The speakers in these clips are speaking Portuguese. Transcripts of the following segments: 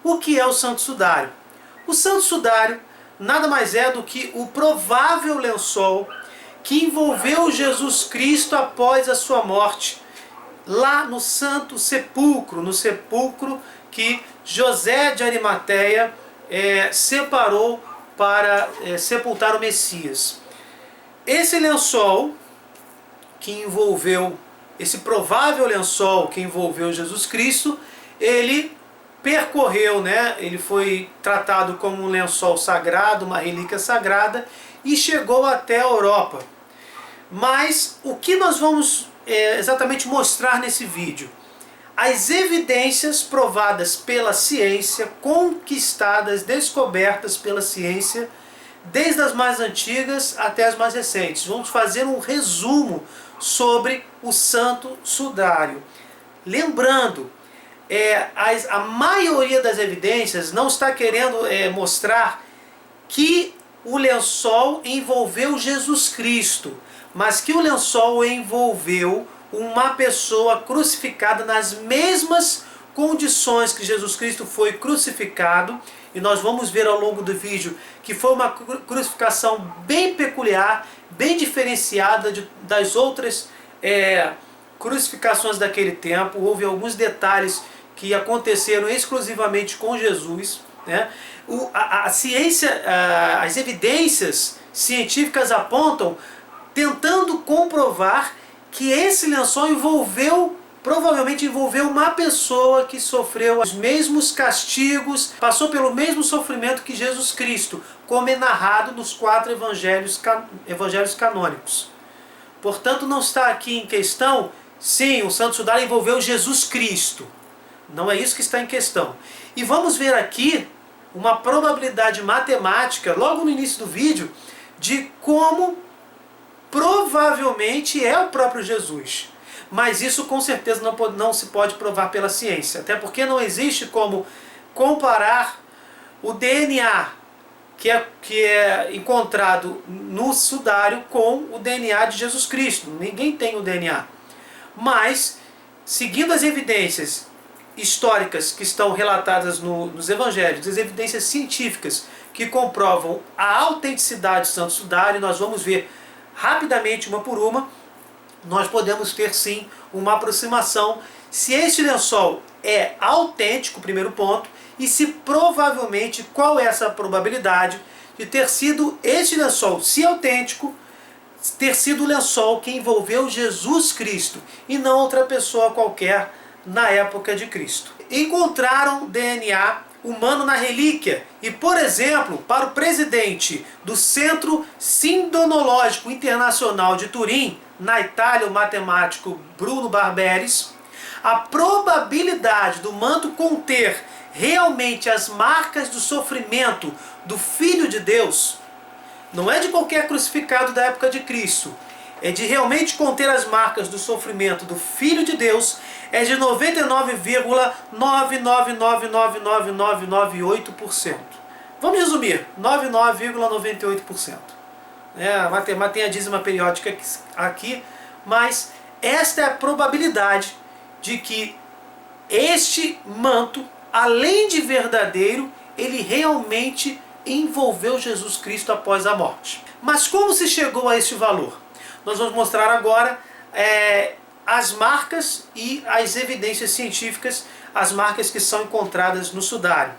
O que é o Santo Sudário? O Santo Sudário nada mais é do que o provável lençol que envolveu Jesus Cristo após a sua morte, lá no Santo Sepulcro, no sepulcro que José de Arimateia separou para sepultar o Messias. Esse lençol que envolveu, esse provável lençol que envolveu Jesus Cristo, ele percorreu, ele foi tratado como um lençol sagrado, uma relíquia sagrada, e chegou até a Europa. Mas o que nós vamos exatamente mostrar nesse vídeo? As evidências provadas pela ciência, conquistadas, descobertas pela ciência, desde as mais antigas até as mais recentes. Vamos fazer um resumo sobre o Santo Sudário. Lembrando, a maioria das evidências não está querendo mostrar que o lençol envolveu Jesus Cristo, mas que o lençol envolveu uma pessoa crucificada nas mesmas condições que Jesus Cristo foi crucificado. E nós vamos ver ao longo do vídeo que foi uma crucificação bem peculiar, bem diferenciada das outras crucificações daquele tempo. Houve alguns detalhes que aconteceram exclusivamente com Jesus. A ciência, as evidências científicas apontam, tentando comprovar que esse lençol provavelmente envolveu uma pessoa que sofreu os mesmos castigos, passou pelo mesmo sofrimento que Jesus Cristo, como é narrado nos 4 evangelhos canônicos. Portanto, não está aqui em questão, sim, o Santo Sudário envolveu Jesus Cristo. Não é isso que está em questão. E vamos ver aqui uma probabilidade matemática, logo no início do vídeo, de como provavelmente é o próprio Jesus. Mas isso com certeza não se pode provar pela ciência. Até porque não existe como comparar o DNA que é encontrado no sudário com o DNA de Jesus Cristo. Ninguém tem o DNA. Mas, seguindo as evidências históricas que estão relatadas nos evangelhos, as evidências científicas que comprovam a autenticidade do Santo Sudário, nós vamos ver rapidamente, uma por uma, nós podemos ter sim uma aproximação se este lençol é autêntico, primeiro ponto, e se provavelmente, qual é essa probabilidade de ter sido este lençol, se autêntico, ter sido o lençol que envolveu Jesus Cristo e não outra pessoa qualquer na época de Cristo. Encontraram DNA humano na relíquia e, por exemplo, para o presidente do Centro Sindonológico Internacional de Turim, na Itália, o matemático Bruno Barberis, a probabilidade do manto conter realmente as marcas do sofrimento do Filho de Deus, não é de qualquer crucificado da época de Cristo, é de realmente conter as marcas do sofrimento do Filho de Deus, é de 99,9999998%. Vamos resumir, 99,98%. Tem a dízima periódica aqui, mas esta é a probabilidade de que este manto, além de verdadeiro, ele realmente envolveu Jesus Cristo após a morte. Mas como se chegou a este valor? Nós vamos mostrar agora as marcas e as evidências científicas, as marcas que são encontradas no sudário.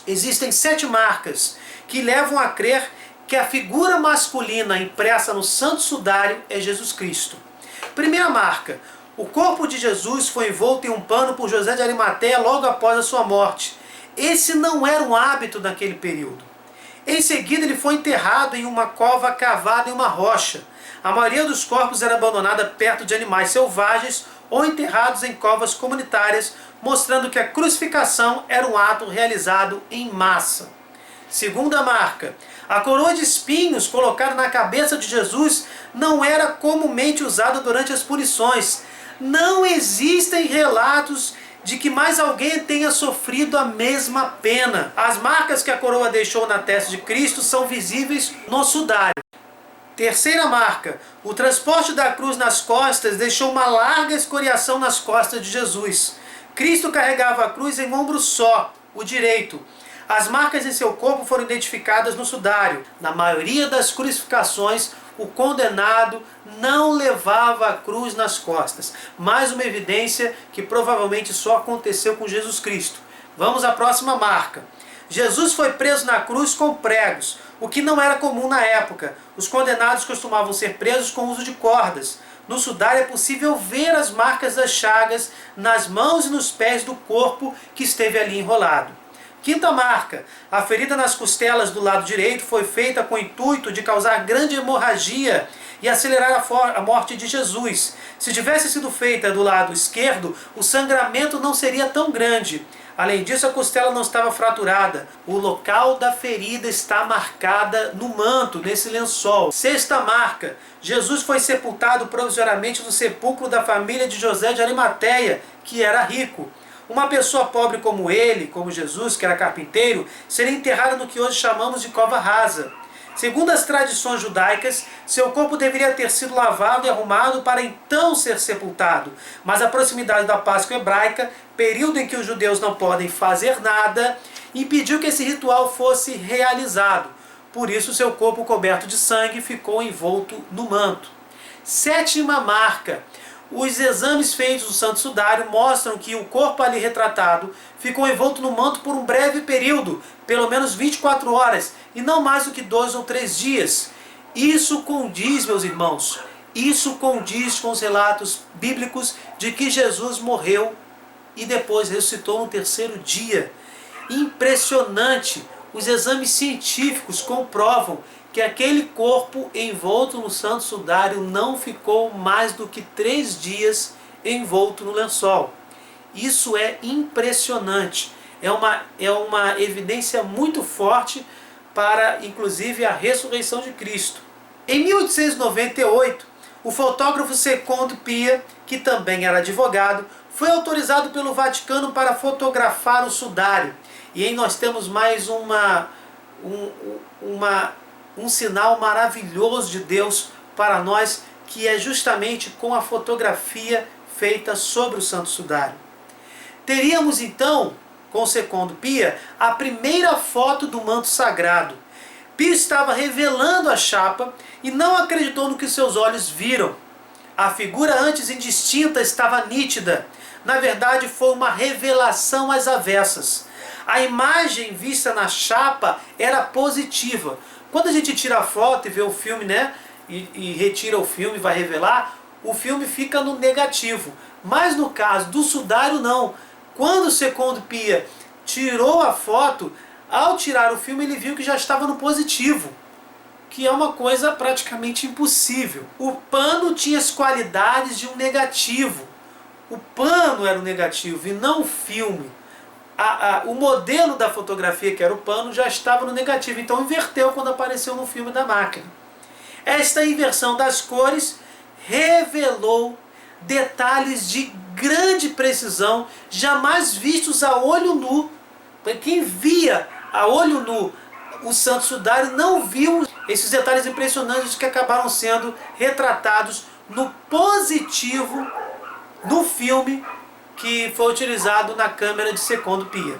Existem 7 marcas que levam a crer que a figura masculina impressa no Santo Sudário é Jesus Cristo. Primeira marca: o corpo de Jesus foi envolto em um pano por José de Arimateia logo após a sua morte. Esse não era um hábito naquele período. Em seguida, ele foi enterrado em uma cova cavada em uma rocha. A maioria dos corpos era abandonada perto de animais selvagens ou enterrados em covas comunitárias, mostrando que a crucificação era um ato realizado em massa. Segunda marca: a coroa de espinhos colocada na cabeça de Jesus não era comumente usada durante as punições. Não existem relatos de que mais alguém tenha sofrido a mesma pena. As marcas que a coroa deixou na testa de Cristo são visíveis no sudário. Terceira marca: o transporte da cruz nas costas deixou uma larga escoriação nas costas de Jesus. Cristo carregava a cruz em um ombro só. o direito. As marcas em seu corpo foram identificadas no sudário. Na maioria das crucificações, o condenado não levava a cruz nas costas. Mais uma evidência que provavelmente só aconteceu com Jesus Cristo. Vamos à próxima marca. Jesus foi preso na cruz com pregos, o que não era comum na época. Os condenados costumavam ser presos com o uso de cordas. No sudário é possível ver as marcas das chagas nas mãos e nos pés do corpo que esteve ali enrolado. Quinta marca. A ferida nas costelas do lado direito foi feita com o intuito de causar grande hemorragia e acelerar a morte de Jesus. Se tivesse sido feita do lado esquerdo, o sangramento não seria tão grande. Além disso, a costela não estava fraturada. O local da ferida está marcada no manto, nesse lençol. Sexta marca. Jesus foi sepultado provisoriamente no sepulcro da família de José de Arimateia, que era rico. Uma pessoa pobre como ele, como Jesus, que era carpinteiro, seria enterrada no que hoje chamamos de cova rasa. Segundo as tradições judaicas, seu corpo deveria ter sido lavado e arrumado para então ser sepultado. Mas a proximidade da Páscoa hebraica, período em que os judeus não podem fazer nada, impediu que esse ritual fosse realizado. Por isso, seu corpo coberto de sangue ficou envolto no manto. Sétima marca. Os exames feitos no Santo Sudário mostram que o corpo ali retratado ficou envolto no manto por um breve período, pelo menos 24 horas, e não mais do que 2 ou 3 dias. Isso condiz, meus irmãos, isso condiz com os relatos bíblicos de que Jesus morreu e depois ressuscitou no 3º dia. Impressionante! Os exames científicos comprovam que aquele corpo envolto no Santo Sudário não ficou mais do que 3 dias envolto no lençol. Isso é impressionante. É uma evidência muito forte para, inclusive, a ressurreição de Cristo. Em 1898, o fotógrafo Secondo Pia, que também era advogado, foi autorizado pelo Vaticano para fotografar o sudário. E aí nós temos mais um sinal maravilhoso de Deus para nós, que é justamente com a fotografia feita sobre o Santo Sudário. Teríamos então, com Secondo Pia, a primeira foto do manto sagrado. Pio estava revelando a chapa e não acreditou no que seus olhos viram. A figura antes indistinta estava nítida. Na verdade, foi uma revelação às avessas. A imagem vista na chapa era positiva. Quando a gente tira a foto e vê o filme, e retira o filme e vai revelar, o filme fica no negativo. Mas no caso do sudário, não. Quando o Secondo Pia tirou a foto, ao tirar o filme ele viu que já estava no positivo, que é uma coisa praticamente impossível. O pano tinha as qualidades de um negativo. O pano era o negativo e não o filme. O modelo da fotografia, que era o pano, já estava no negativo, então inverteu quando apareceu no filme da máquina. Esta inversão das cores revelou detalhes de grande precisão, jamais vistos a olho nu. Quem via a olho nu o Santo Sudário não viu esses detalhes impressionantes que acabaram sendo retratados no positivo no filme que foi utilizado na câmera de Secondo Pia.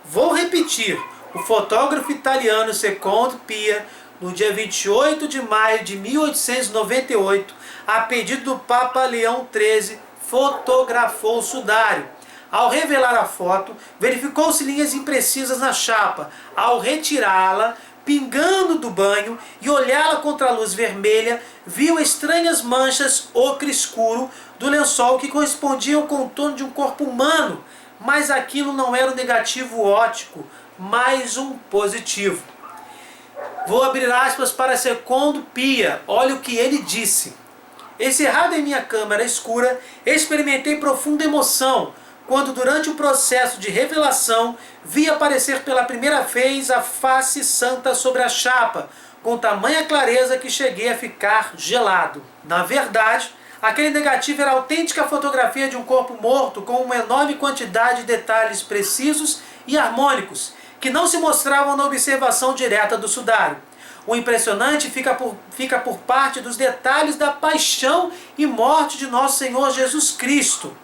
Vou repetir, o fotógrafo italiano Secondo Pia, no dia 28 de maio de 1898, a pedido do Papa Leão XIII, fotografou o sudário. Ao revelar a foto, verificou-se linhas imprecisas na chapa. Ao retirá-la, pingando do banho e olhá-la contra a luz vermelha, viu estranhas manchas ocre escuro do lençol que correspondiam ao contorno de um corpo humano, mas aquilo não era um negativo óptico, mas um positivo. Vou abrir aspas para Secondo Pia, olha o que ele disse. Encerrado em minha câmara escura, experimentei profunda emoção, quando durante o processo de revelação vi aparecer pela primeira vez a face santa sobre a chapa, com tamanha clareza que cheguei a ficar gelado. Na verdade, aquele negativo era a autêntica fotografia de um corpo morto com uma enorme quantidade de detalhes precisos e harmônicos, que não se mostravam na observação direta do sudário. O impressionante fica por parte dos detalhes da paixão e morte de nosso Senhor Jesus Cristo.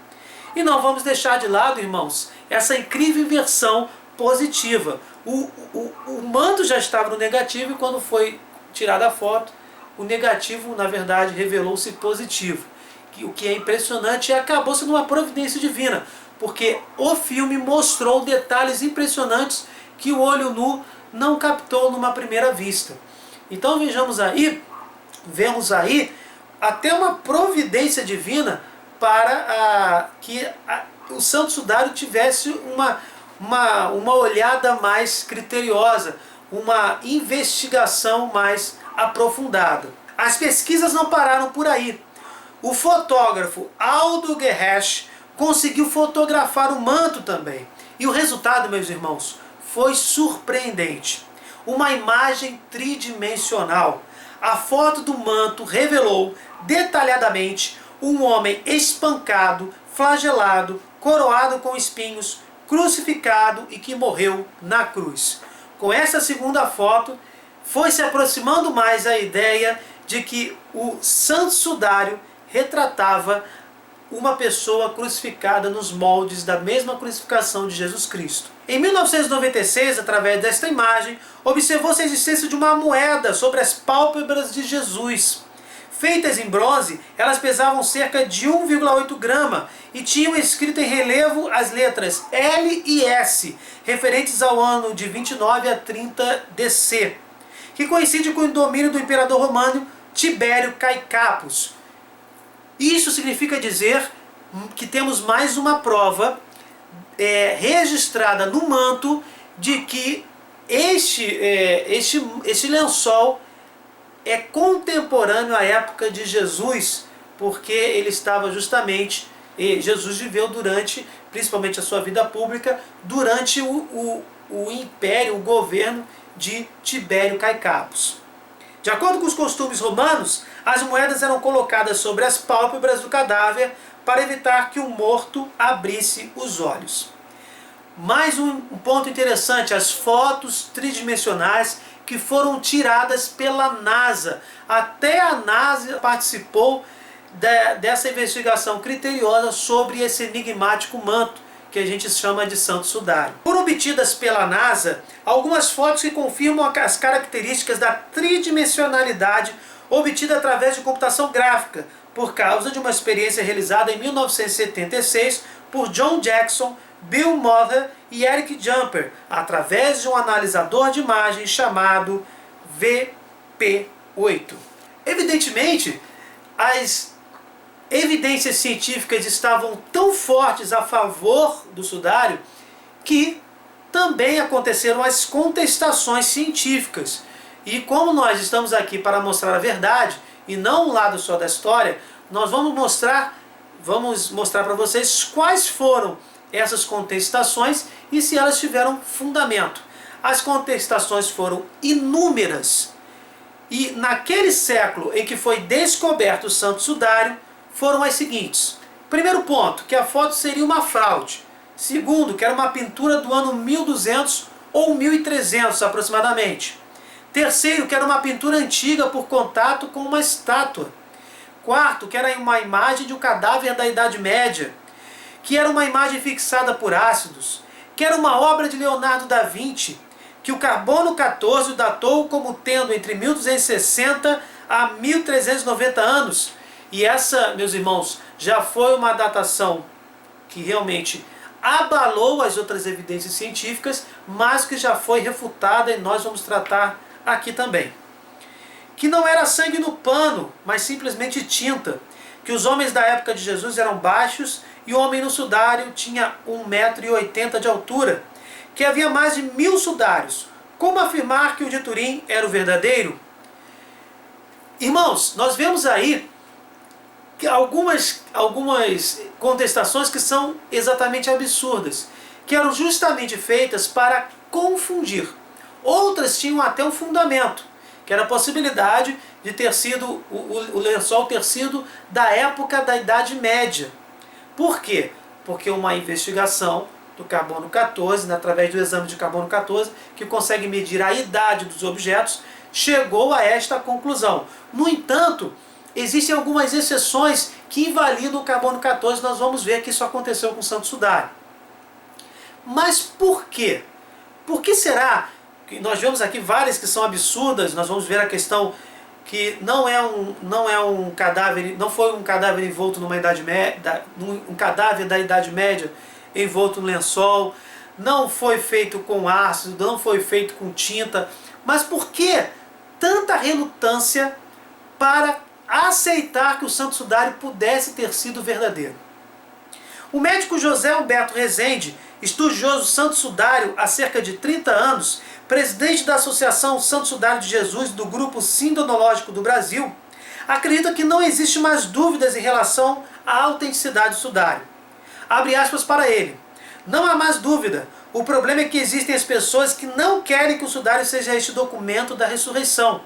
E não vamos deixar de lado, irmãos, essa incrível inversão positiva. O manto já estava no negativo e quando foi tirada a foto, o negativo, na verdade, revelou-se positivo. O que é impressionante e acabou sendo uma providência divina, porque o filme mostrou detalhes impressionantes que o olho nu não captou numa primeira vista. Então vemos aí até uma providência divina para que o Santo Sudário tivesse uma olhada mais criteriosa, uma investigação mais aprofundada. As pesquisas não pararam por aí. O fotógrafo Aldo Guerresh conseguiu fotografar o manto também. E o resultado, meus irmãos, foi surpreendente. Uma imagem tridimensional. A foto do manto revelou detalhadamente um homem espancado, flagelado, coroado com espinhos, crucificado e que morreu na cruz. Com essa segunda foto, foi se aproximando mais a ideia de que o Santo Sudário retratava uma pessoa crucificada nos moldes da mesma crucificação de Jesus Cristo. Em 1996, através desta imagem, observou-se a existência de uma moeda sobre as pálpebras de Jesus. Feitas em bronze, elas pesavam cerca de 1,8 grama e tinham escrito em relevo as letras L e S, referentes ao ano de 29 a 30 DC, que coincide com o domínio do imperador romano Tibério Caicapos. Isso significa dizer que temos mais uma prova registrada no manto de que este lençol é contemporâneo à época de Jesus, porque ele estava justamente, Jesus viveu durante, principalmente a sua vida pública, durante o império, o governo de Tibério Caicapos. De acordo com os costumes romanos, as moedas eram colocadas sobre as pálpebras do cadáver para evitar que o morto abrisse os olhos. Mais um ponto interessante, as fotos tridimensionais que foram tiradas pela NASA. Até a NASA participou dessa investigação criteriosa sobre esse enigmático manto que a gente chama de Santo Sudário. Foram obtidas pela NASA algumas fotos que confirmam as características da tridimensionalidade obtida através de computação gráfica, por causa de uma experiência realizada em 1976 por John Jackson, Bill Mother e Eric Jumper, através de um analisador de imagens chamado VP8. Evidentemente, as evidências científicas estavam tão fortes a favor do sudário que também aconteceram as contestações científicas. E como nós estamos aqui para mostrar a verdade e não um lado só da história, nós vamos mostrar para vocês quais foram essas contestações e se elas tiveram fundamento. As contestações foram inúmeras. E naquele século em que foi descoberto o Santo Sudário, foram as seguintes. Primeiro ponto, que a foto seria uma fraude. Segundo, que era uma pintura do ano 1200 ou 1300 aproximadamente. Terceiro, que era uma pintura antiga por contato com uma estátua. Quarto, que era uma imagem de um cadáver da Idade Média. Que era uma imagem fixada por ácidos. Que era uma obra de Leonardo da Vinci. Que o carbono 14 o datou como tendo entre 1260 a 1390 anos. E essa, meus irmãos, já foi uma datação que realmente abalou as outras evidências científicas, mas que já foi refutada e nós vamos tratar aqui também. Que não era sangue no pano, mas simplesmente tinta. Que os homens da época de Jesus eram baixos e o homem no sudário tinha 1,80 m de altura. Que havia mais de 1000 sudários. Como afirmar que o de Turim era o verdadeiro? Irmãos, nós vemos aí que algumas contestações que são exatamente absurdas, que eram justamente feitas para confundir. Outras tinham até um fundamento, que era a possibilidade de ter sido o lençol ter sido da época da Idade Média. Por quê? Porque uma investigação do carbono 14, através do exame de carbono 14, que consegue medir a idade dos objetos, chegou a esta conclusão. No entanto, existem algumas exceções que invalidam o carbono 14, nós vamos ver que isso aconteceu com o Santo Sudário. Mas por quê? Por que será que nós vemos aqui várias que são absurdas? Nós vamos ver a questão que não é um cadáver, não foi um cadáver envolto numa idade média, um cadáver da Idade Média envolto no lençol, não foi feito com ácido, não foi feito com tinta. Mas por que tanta relutância para aceitar que o Santo Sudário pudesse ter sido verdadeiro? O médico José Humberto Rezende, estudioso do Santo Sudário há cerca de 30 anos, presidente da Associação Santo Sudário de Jesus do Grupo Sindonológico do Brasil, acredita que não existe mais dúvidas em relação à autenticidade do sudário. Abre aspas para ele. Não há mais dúvida. O problema é que existem as pessoas que não querem que o sudário seja este documento da ressurreição.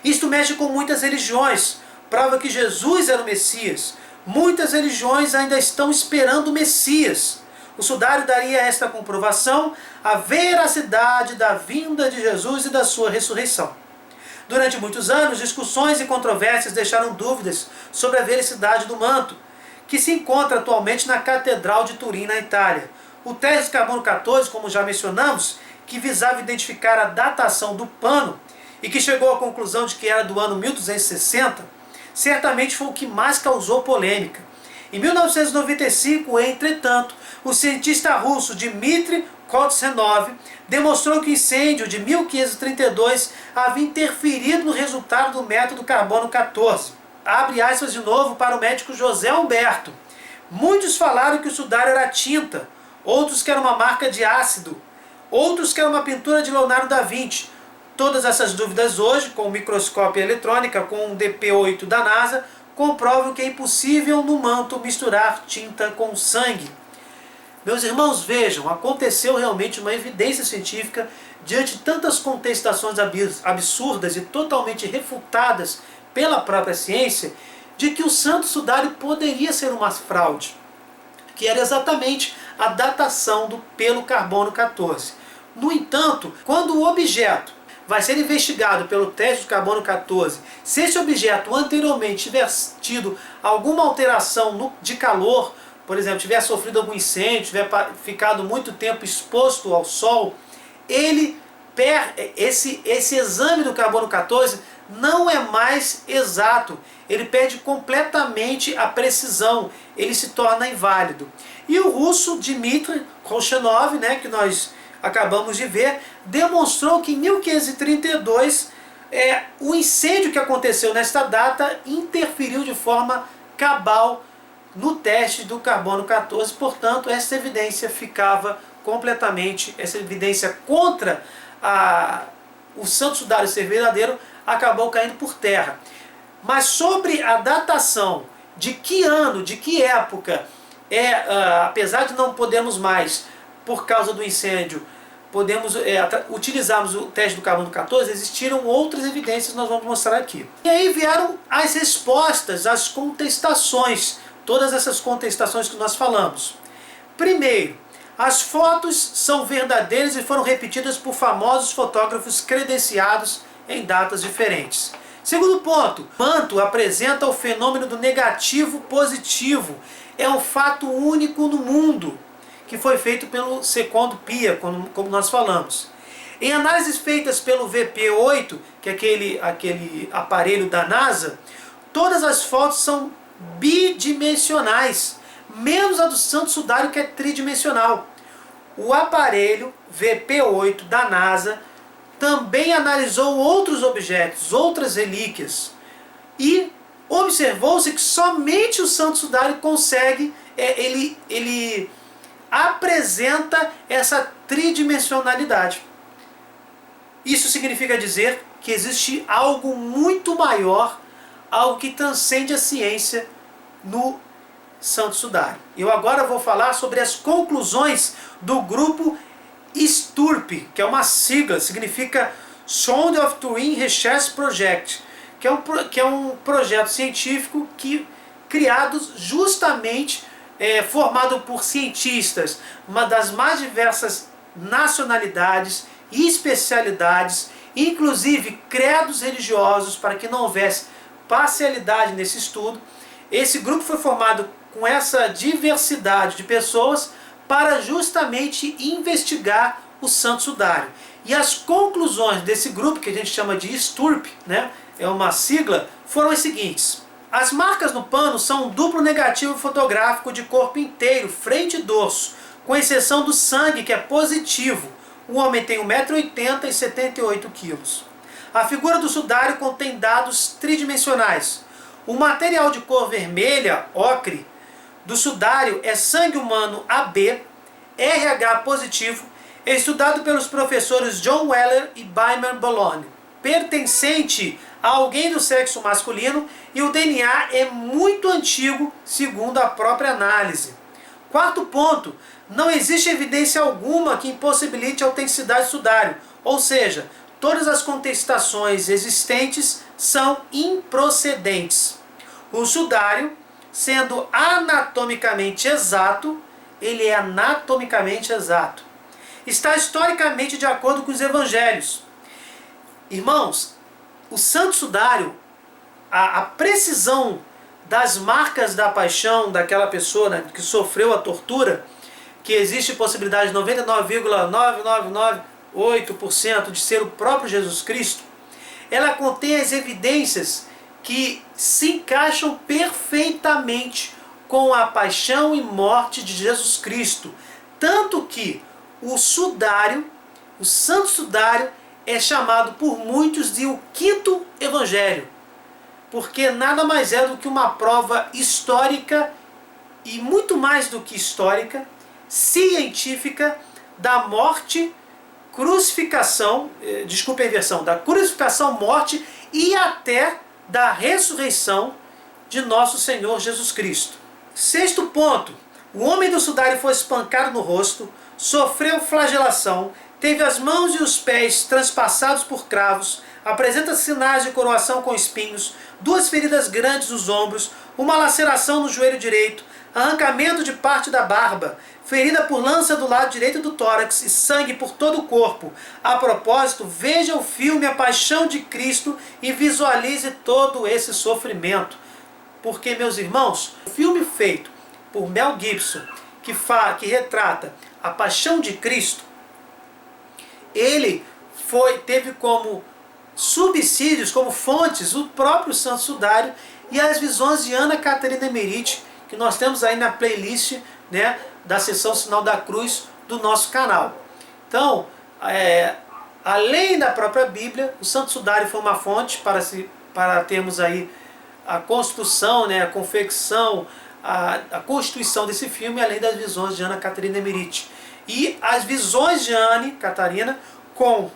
Isto mexe com muitas religiões. Prova que Jesus era o Messias. Muitas religiões ainda estão esperando o Messias. O sudário daria esta comprovação, a veracidade da vinda de Jesus e da sua ressurreição. Durante muitos anos, discussões e controvérsias deixaram dúvidas sobre a veracidade do manto, que se encontra atualmente na Catedral de Turim, na Itália. O teste de carbono 14, como já mencionamos, que visava identificar a datação do pano e que chegou à conclusão de que era do ano 1260, certamente foi o que mais causou polêmica. Em 1995, entretanto, o cientista russo Dmitry Koltsenov demonstrou que o incêndio de 1532 havia interferido no resultado do método carbono 14. Abre aspas de novo para o médico José Humberto. Muitos falaram que o sudário era tinta, outros que era uma marca de ácido, outros que era uma pintura de Leonardo da Vinci. Todas essas dúvidas hoje, com o microscópio eletrônica, com o DP8 da NASA, comprovam que é impossível no manto misturar tinta com sangue. Meus irmãos, vejam, aconteceu realmente uma evidência científica diante de tantas contestações absurdas e totalmente refutadas pela própria ciência, de que o Santo Sudário poderia ser uma fraude, que era exatamente a datação pelo carbono 14. No entanto, quando o objeto vai ser investigado pelo teste de carbono 14, se esse objeto anteriormente tiver tido alguma alteração de calor, por exemplo, tiver sofrido algum incêndio, tiver ficado muito tempo exposto ao sol, esse exame do carbono 14 não é mais exato. Ele perde completamente a precisão, ele se torna inválido. E o russo Dmitry Koltsenov, que nós acabamos de ver, demonstrou que em 1532 o incêndio que aconteceu nesta data interferiu de forma cabal no teste do carbono 14, portanto essa evidência ficava completamente, essa evidência contra o Santo Sudário ser verdadeiro acabou caindo por terra. Mas sobre a datação, de que ano, de que época, apesar de não podermos mais, por causa do incêndio, utilizarmos o teste do carbono 14, existiram outras evidências que nós vamos mostrar aqui. E aí vieram as respostas, as contestações, todas essas contestações que nós falamos. Primeiro, as fotos são verdadeiras e foram repetidas por famosos fotógrafos credenciados em datas diferentes. Segundo ponto, o manto apresenta o fenômeno do negativo positivo. É um fato único no mundo, que foi feito pelo Secondo Pia, como nós falamos. Em análises feitas pelo VP8, que é aquele aparelho da NASA, todas as fotos são bidimensionais, menos a do Santo Sudário, que é tridimensional. O aparelho VP8 da NASA também analisou outros objetos, outras relíquias, e observou-se que somente o Santo Sudário consegue, ele apresenta essa tridimensionalidade. Isso significa dizer que existe algo muito maior, algo que transcende a ciência no Santo Sudário. Eu agora vou falar sobre as conclusões do grupo STURP, que é uma sigla, significa Sound of Turin Research Project, que é um projeto científico criado justamente, formado por cientistas, uma das mais diversas nacionalidades e especialidades, inclusive credos religiosos, para que não houvesse parcialidade nesse estudo. Esse grupo foi formado com essa diversidade de pessoas para justamente investigar o Santo Sudário. E as conclusões desse grupo, que a gente chama de STURP, né, é uma sigla, foram as seguintes. As marcas no pano são um duplo negativo fotográfico de corpo inteiro, frente e dorso, com exceção do sangue, que é positivo. O homem tem 1,80 m e 78 kg. A figura do sudário contém dados tridimensionais. O material de cor vermelha, ocre, do sudário é sangue humano AB, RH positivo, estudado pelos professores John Weller e Byman Bologna, pertencente a alguém do sexo masculino, e o DNA é muito antigo, segundo a própria análise. Quarto ponto, não existe evidência alguma que impossibilite a autenticidade do sudário, ou seja, todas as contestações existentes são improcedentes. O sudário, sendo anatomicamente exato, ele é anatomicamente exato, está historicamente de acordo com os evangelhos. Irmãos, o Santo Sudário, a precisão das marcas da paixão daquela pessoa, né, que sofreu a tortura, que existe possibilidade de 99,9998% de ser o próprio Jesus Cristo, ela contém as evidências que se encaixam perfeitamente com a paixão e morte de Jesus Cristo. Tanto que o sudário, o Santo Sudário, é chamado por muitos de o quinto evangelho, porque nada mais é do que uma prova histórica, e muito mais do que histórica, científica, da morte, crucificação, desculpa a inversão, da crucificação, morte e até da ressurreição de nosso Senhor Jesus Cristo. Sexto ponto, o homem do sudário foi espancado no rosto, sofreu flagelação, teve as mãos e os pés transpassados por cravos, apresenta sinais de coroação com espinhos, 2 feridas grandes nos ombros, uma laceração no joelho direito, arrancamento de parte da barba, ferida por lança do lado direito do tórax e sangue por todo o corpo. A propósito, veja o filme A Paixão de Cristo e visualize todo esse sofrimento. Porque, meus irmãos, o filme feito por Mel Gibson, que retrata a Paixão de Cristo, ele teve como subsídios, como fontes, o próprio Santo Sudário e as visões de Ana Catarina Emmerich, que nós temos aí na playlist, né, da Sessão Sinal da Cruz do nosso canal. Então, além da própria Bíblia, o Santo Sudário foi uma fonte para termos aí a construção, né, a confecção, a constituição desse filme, além das visões de Ana Catarina Emmerich. E as visões de Ana Catarina com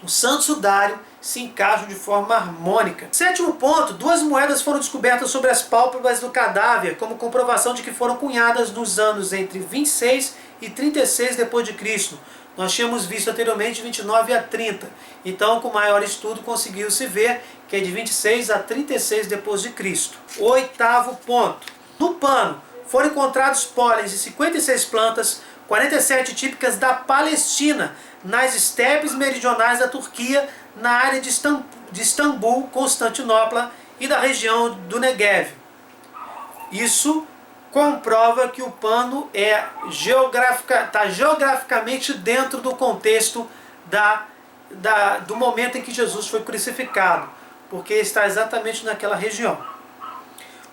o Santo Sudário se encaixam de forma harmônica. Sétimo ponto, 2 moedas foram descobertas sobre as pálpebras do cadáver, como comprovação de que foram cunhadas nos anos entre 26 e 36 depois de Cristo. Nós tínhamos visto anteriormente 29 a 30. Então, com maior estudo, conseguiu-se ver que é de 26 a 36 depois de Cristo. Oitavo ponto, no pano foram encontrados pólens de 56 plantas, 47 típicas da Palestina, nas estepes meridionais da Turquia, na área de Istambul, Constantinopla e da região do Negev. Isso comprova que o pano está geograficamente dentro do contexto do momento em que Jesus foi crucificado, porque está exatamente naquela região.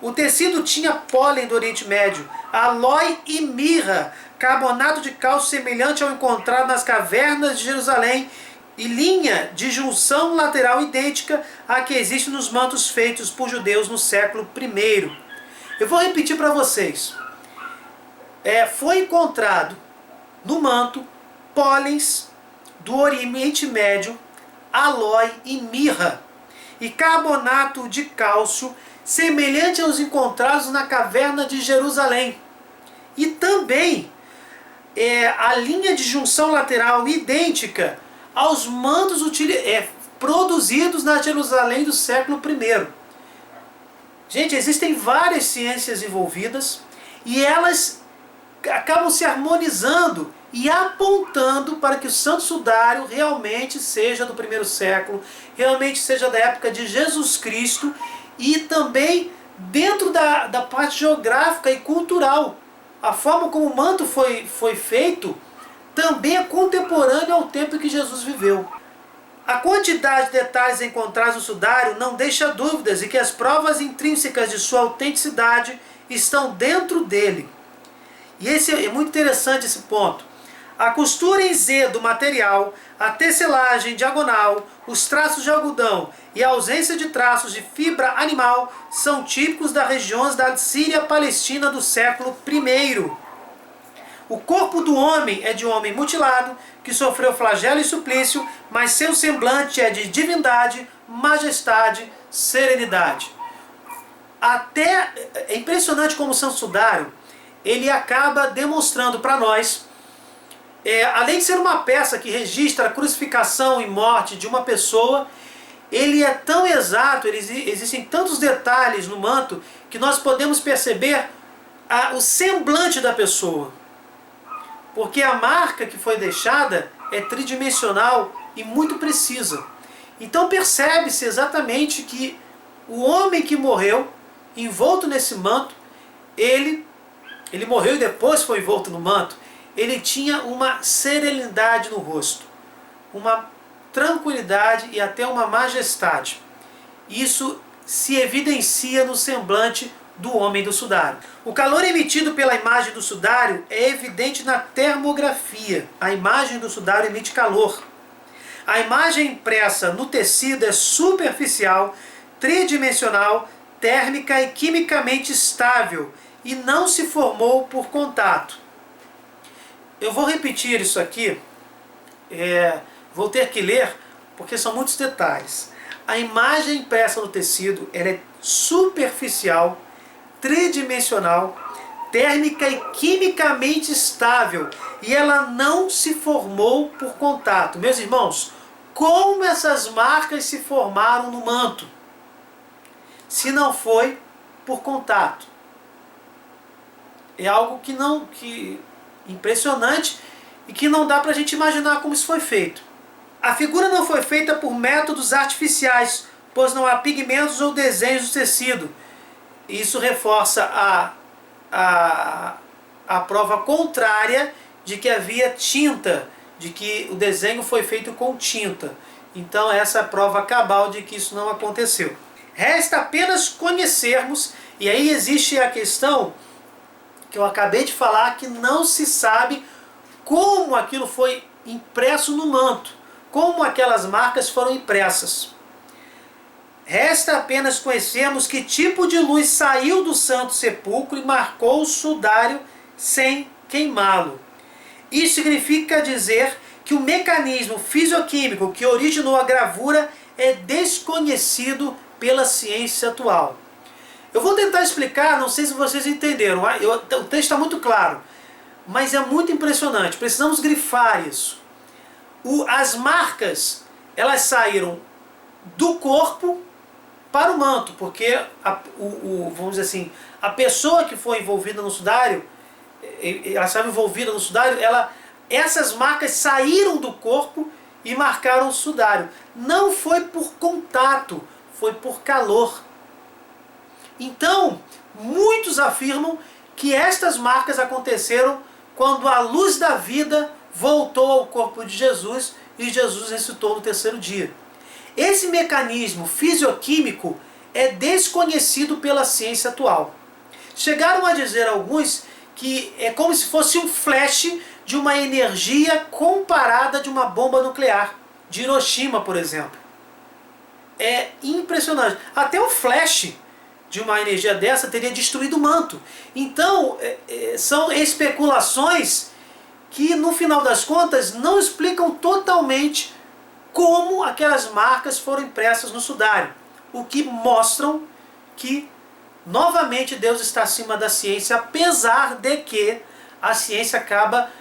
O tecido tinha pólen do Oriente Médio, aloe e mirra, carbonato de cálcio semelhante ao encontrado nas cavernas de Jerusalém e linha de junção lateral idêntica à que existe nos mantos feitos por judeus no século I. Eu vou repetir para vocês. Foi encontrado no manto pólens do Oriente Médio, aloe e mirra, e carbonato de cálcio semelhante aos encontrados na caverna de Jerusalém. E também a linha de junção lateral idêntica aos mantos produzidos na Jerusalém do século I. Gente, existem várias ciências envolvidas e elas acabam se harmonizando e apontando para que o Santo Sudário realmente seja do primeiro século, realmente seja da época de Jesus Cristo, e também dentro da parte geográfica e cultural. a forma como o manto foi feito também é contemporâneo ao tempo em que Jesus viveu. A quantidade de detalhes encontrados no sudário não deixa dúvidas de que as provas intrínsecas de sua autenticidade estão dentro dele. E esse é muito interessante esse ponto. A costura em Z do material, a tecelagem diagonal, os traços de algodão e a ausência de traços de fibra animal são típicos das regiões da Síria-Palestina do século I. O corpo do homem é de um homem mutilado, que sofreu flagelo e suplício, mas seu semblante é de divindade, majestade, serenidade. Até é impressionante como o Santo Sudário, ele acaba demonstrando para nós, além de ser uma peça que registra a crucificação e morte de uma pessoa, ele é tão exato, existem tantos detalhes no manto, que nós podemos perceber o semblante da pessoa. Porque a marca que foi deixada é tridimensional e muito precisa. Então percebe-se exatamente que o homem que morreu, envolto nesse manto, ele morreu e depois foi envolto no manto, ele tinha uma serenidade no rosto, uma tranquilidade e até uma majestade. Isso se evidencia no semblante do homem do sudário. O calor emitido pela imagem do sudário é evidente na termografia. A imagem do sudário emite calor. A imagem impressa no tecido é superficial, tridimensional, térmica e quimicamente estável e não se formou por contato. Eu vou repetir isso aqui, vou ter que ler porque são muitos detalhes. A imagem impressa no tecido ela é superficial, tridimensional, térmica e quimicamente estável, e ela não se formou por contato. Meus irmãos, como essas marcas se formaram no manto, se não foi por contato? É algo que impressionante e que não dá para a gente imaginar como isso foi feito. A figura não foi feita por métodos artificiais, pois não há pigmentos ou desenhos do tecido. Isso reforça a prova contrária de que havia tinta, de que o desenho foi feito com tinta. Então essa é a prova cabal de que isso não aconteceu. Resta apenas conhecermos, e aí existe a questão que eu acabei de falar, que não se sabe como aquilo foi impresso no manto, como aquelas marcas foram impressas. Resta apenas conhecermos que tipo de luz saiu do Santo Sepulcro e marcou o sudário sem queimá-lo. Isso significa dizer que o mecanismo fisioquímico que originou a gravura é desconhecido pela ciência atual. Eu vou tentar explicar, não sei se vocês entenderam, o texto está muito claro, mas é muito impressionante, precisamos grifar isso. As marcas, elas saíram do corpo para o manto, porque vamos dizer assim, a pessoa que foi envolvida no sudário, ela estava envolvida no sudário, essas marcas saíram do corpo e marcaram o sudário. Não foi por contato, foi por calor. Então, muitos afirmam que estas marcas aconteceram quando a luz da vida voltou ao corpo de Jesus e Jesus ressuscitou no terceiro dia. Esse mecanismo fisioquímico é desconhecido pela ciência atual. Chegaram a dizer alguns que é como se fosse um flash de uma energia comparada de uma bomba nuclear, de Hiroshima, por exemplo. É impressionante. Até um flash de uma energia dessa teria destruído o manto. Então, são especulações que, no final das contas, não explicam totalmente como aquelas marcas foram impressas no sudário. O que mostram que, novamente, Deus está acima da ciência, apesar de que a ciência acaba,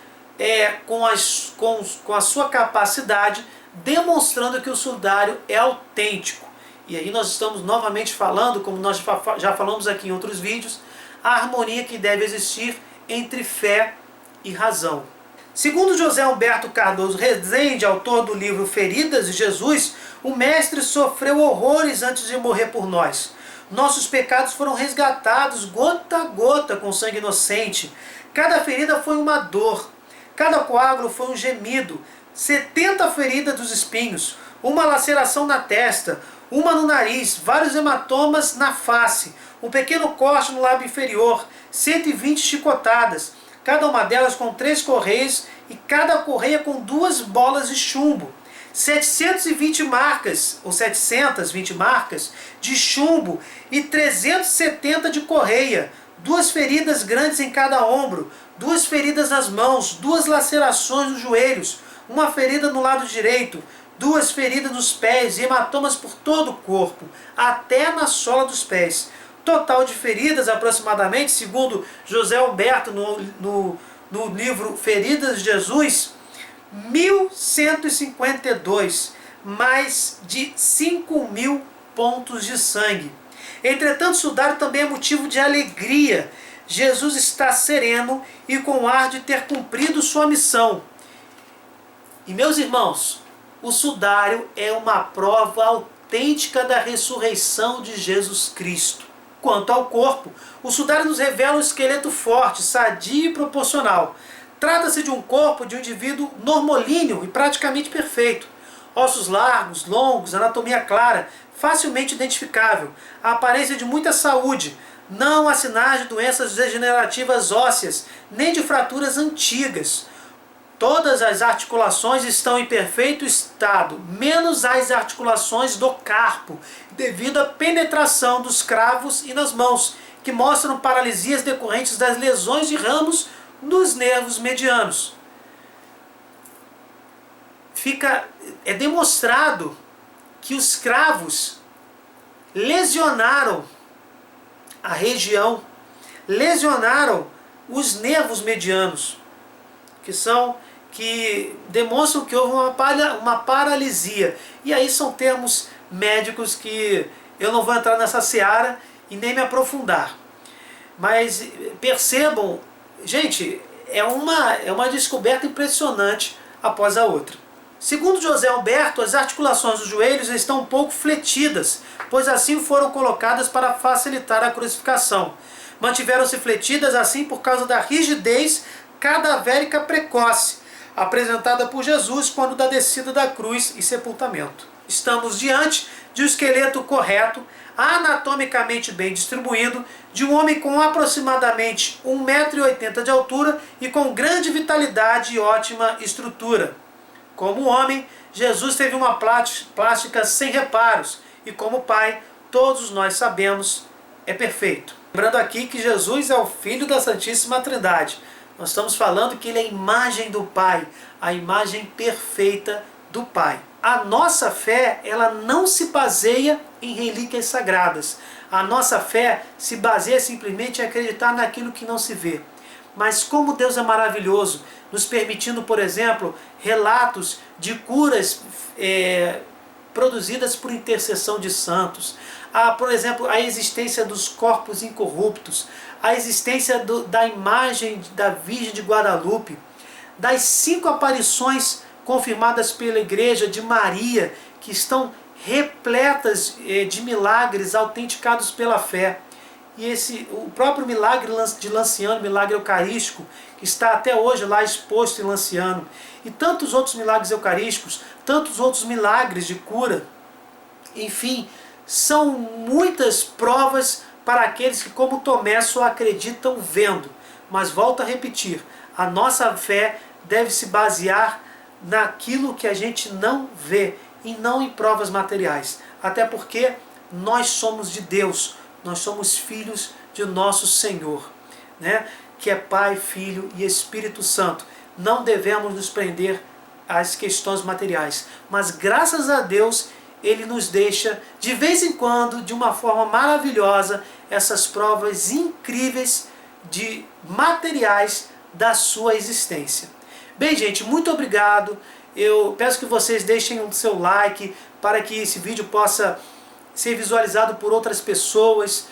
com a sua capacidade, demonstrando que o sudário é autêntico. E aí nós estamos novamente falando, como nós já falamos aqui em outros vídeos, a harmonia que deve existir entre fé e razão. Segundo José Humberto Cardoso Rezende, autor do livro Feridas de Jesus, o mestre sofreu horrores antes de morrer por nós. Nossos pecados foram resgatados gota a gota com sangue inocente. Cada ferida foi uma dor, cada coágulo foi um gemido. 70 feridas dos espinhos, uma laceração na testa, uma no nariz, vários hematomas na face, um pequeno corte no lábio inferior, 120 chicotadas, cada uma delas com 3 correias e cada correia com 2 bolas de chumbo. 720 marcas, ou 720 marcas de chumbo e 370 de correia, 2 feridas grandes em cada ombro, 2 feridas nas mãos, 2 lacerações nos joelhos, uma ferida no lado direito, 2 feridas nos pés e hematomas por todo o corpo, até na sola dos pés. Total de feridas aproximadamente, segundo José Humberto no livro Feridas de Jesus, 1.152, mais de 5.000 pontos de sangue. Entretanto, o sudário também é motivo de alegria. Jesus está sereno e com ar de ter cumprido sua missão. E meus irmãos, o sudário é uma prova autêntica da ressurreição de Jesus Cristo. Quanto ao corpo, o sudário nos revela um esqueleto forte, sadio e proporcional. Trata-se de um corpo de um indivíduo normolíneo e praticamente perfeito. Ossos largos, longos, anatomia clara, facilmente identificável, a aparência de muita saúde, não há sinais de doenças degenerativas ósseas, nem de fraturas antigas. Todas as articulações estão em perfeito estado, menos as articulações do carpo, devido à penetração dos cravos e nas mãos, que mostram paralisias decorrentes das lesões de ramos nos nervos medianos. É demonstrado que os cravos lesionaram a região, lesionaram os nervos medianos, que demonstram que houve uma paralisia. E aí são termos médicos que eu não vou entrar nessa seara e nem me aprofundar. Mas percebam, gente, é uma descoberta impressionante após a outra. Segundo José Humberto, as articulações dos joelhos estão um pouco fletidas, pois assim foram colocadas para facilitar a crucificação. Mantiveram-se fletidas assim por causa da rigidez cadavérica precoce, apresentada por Jesus quando da descida da cruz e sepultamento. Estamos diante de um esqueleto correto, anatomicamente bem distribuído, de um homem com aproximadamente 1,80 m de altura e com grande vitalidade e ótima estrutura. Como homem, Jesus teve uma plástica sem reparos, e como Pai, todos nós sabemos, é perfeito. Lembrando aqui que Jesus é o Filho da Santíssima Trindade. Nós estamos falando que Ele é a imagem do Pai, a imagem perfeita do Pai. A nossa fé, ela não se baseia em relíquias sagradas. A nossa fé se baseia simplesmente em acreditar naquilo que não se vê. Mas como Deus é maravilhoso, nos permitindo, por exemplo, relatos de curas produzidas por intercessão de santos. Por exemplo, a existência dos corpos incorruptos, a existência da imagem da Virgem de Guadalupe, das 5 aparições confirmadas pela Igreja de Maria, que estão repletas de milagres autenticados pela fé. E o próprio milagre de Lanciano, milagre eucarístico, que está até hoje lá exposto em Lanciano, e tantos outros milagres eucarísticos, tantos outros milagres de cura. Enfim, são muitas provas para aqueles que, como Tomé, só acreditam vendo. Mas volto a repetir, a nossa fé deve se basear naquilo que a gente não vê e não em provas materiais. Até porque nós somos de Deus, nós somos filhos de nosso Senhor, né? Que é Pai, Filho e Espírito Santo. Não devemos nos prender às questões materiais, mas graças a Deus Ele nos deixa de vez em quando, de uma forma maravilhosa, essas provas incríveis de materiais da sua existência. Bem, gente, muito obrigado. Eu peço que vocês deixem o seu like para que esse vídeo possa ser visualizado por outras pessoas,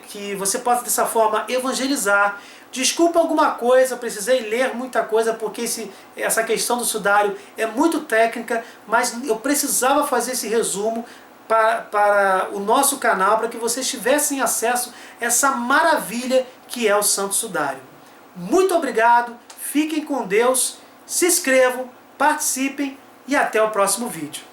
que você possa dessa forma evangelizar. Desculpa alguma coisa, precisei ler muita coisa porque essa questão do sudário é muito técnica, mas eu precisava fazer esse resumo para o nosso canal, para que vocês tivessem acesso a essa maravilha que é o Santo Sudário. Muito obrigado, fiquem com Deus, se inscrevam, participem e até o próximo vídeo.